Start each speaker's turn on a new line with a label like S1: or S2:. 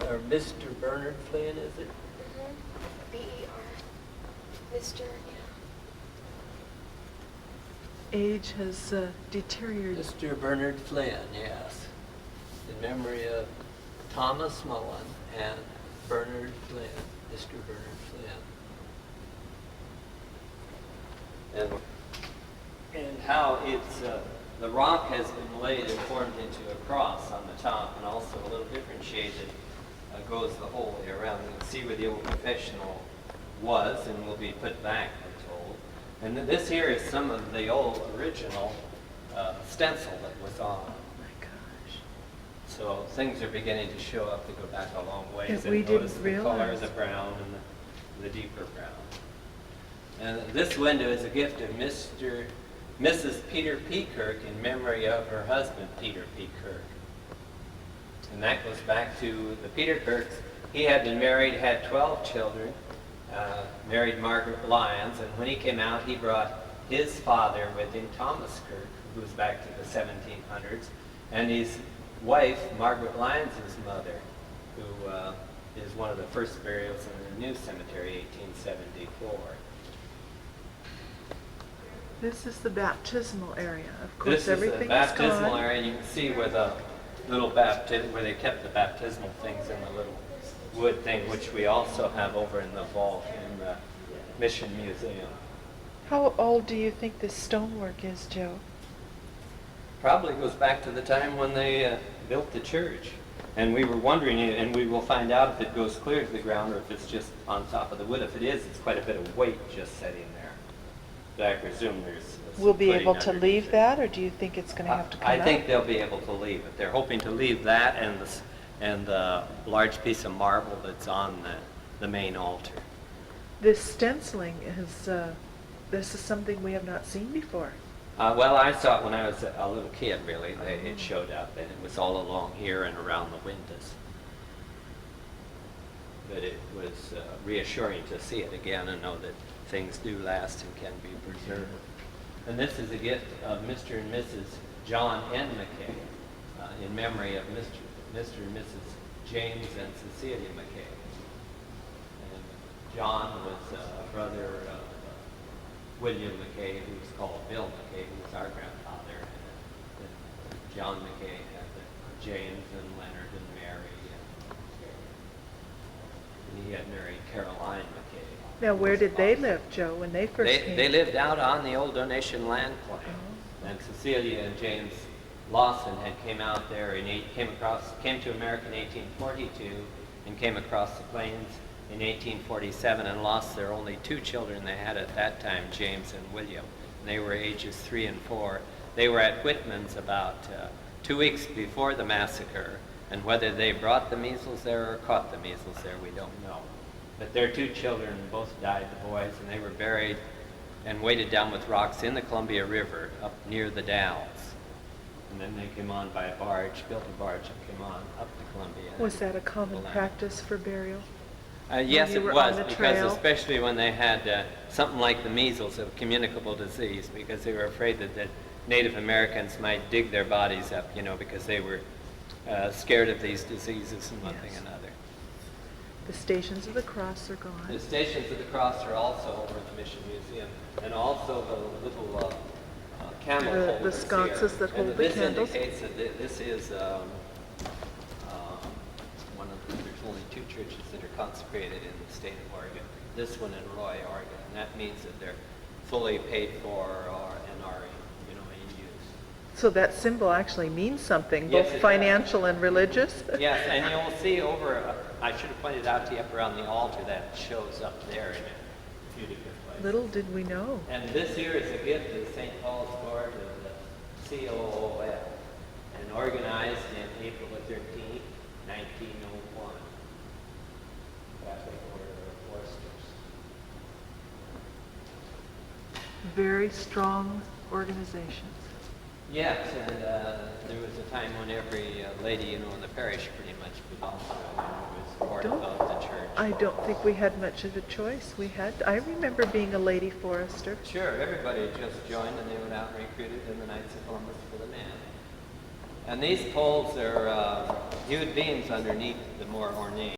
S1: or Mr. Bernard Flynn, is it?
S2: B-E-R. Mr.
S3: Age has deteriorated.
S1: Mr. Bernard Flynn, yes. In memory of Thomas Mullen and Bernard Flynn, Mr. Bernard Flynn.
S4: And how it's, the rock has been laid and formed into a cross on the top, and also a little differentiated, goes the whole way around. You can see where the old confessional was and will be put back, we're told. And this here is some of the old original stencil that was on.
S3: Oh my gosh.
S4: So things are beginning to show up that go back a long ways.
S3: That
S4: And
S3: we
S4: notice
S3: didn't
S4: the color,
S3: realize.
S4: the brown, and the deeper brown. And this window is a gift of Mrs. Peter P. Kirk in memory of her husband, Peter P. Kirk. And that goes back to the Peter Kirks. He had been married, had 12 children, married Margaret Lyons, and when he came out, he brought his father with him, Thomas Kirk, who was back to the 1700s, and his wife, Margaret Lyons' mother, who is one of the first burials in the new cemetery, 1874.
S3: This is the baptismal area. Of course,
S4: This is the
S3: everything is
S4: baptismal
S3: gone.
S4: area, and you can see where the little where they kept the baptismal things in the little wood thing, which we also have over in the vault in the Mission Museum.
S3: How old do you think this stonework is, Joe?
S4: Probably goes back to the time when they built the church. And we were wondering, and we will find out if it goes clear to the ground or if it's just on top of the wood. If it is, it's quite a bit of weight just sitting there. But I presume there's some
S3: We'll be
S4: footing
S3: able to
S4: underneath
S3: leave
S4: it.
S3: that, or do you think it's going to have to come
S4: I
S3: out?
S4: think they'll be able to leave it. They're hoping to leave that and the large piece of marble that's on the main altar.
S3: This stenciling is, this is something we have not seen before.
S4: Well, I saw it when I was a little kid, really. It showed up, and it was all along here and around the windows. But it was reassuring to see it again and know that things do last and can be preserved. And this is a gift of Mr. and Mrs. John N. McKay in memory of Mr. and Mrs. James and Cecilia McKay. And John was a brother of William McKay, who was called Bill McKay, who was our grandfather. And John McKay had James and Leonard and Mary. And he had married Caroline McKay.
S3: Now, where did they live, Joe, when they first came?
S4: They lived out on the old donation land claim.
S3: Oh.
S4: And Cecilia and James Lawson had came out there and came to America in 1842 and came across the plains in 1847 and lost their only two children they had at that time, James and William. And they were ages 3 and 4. They were at Whitman's about 2 weeks before the massacre, and whether they brought the measles there or caught the measles there, we don't know. But their two children both died, the boys, and they were buried and weighted down with rocks in the Columbia River up near the Dalles. And then they came on by a barge, built a barge and came on up the Columbia.
S3: Was that a common practice for burial?
S4: Yes,
S3: you
S4: it
S3: were
S4: was,
S3: on the
S4: because
S3: trail?
S4: especially when they had something like the measles, a communicable disease, because they were afraid that Native Americans might dig their bodies up, because they were scared of these diseases and one thing and another.
S3: The Stations of the Cross are
S4: The
S3: gone.
S4: Stations of the Cross are also over in the Mission Museum, and also the little candle
S3: The
S4: holders
S3: sconces
S4: here.
S3: that hold
S4: And
S3: the
S4: this
S3: candles.
S4: indicates that this is one of there's only 2 churches that are consecrated in the state of Oregon. This one in Roy, Oregon, and that means that they're fully paid for and are in use.
S3: So that symbol actually means something,
S4: Yes,
S3: both
S4: it
S3: financial and religious?
S4: Yes, and you'll see over, I should have pointed out to you up around the altar that shows up there in a few different places.
S3: Little did we know.
S4: And this here is a gift of St. Paul's Court of the COOF and organized in April the 13th, 1901. Catholic Order of Foresters.
S3: Very strong organizations.
S4: Yes, and there was a time when every lady, in the parish pretty much belonged to it, and was part of the church.
S3: I don't think we had much of a choice. I remember being a lady forester.
S4: Sure, everybody just joined and they went out and recruited in the Knights of Columbus for the men. And these poles are hued beams underneath the more ornate.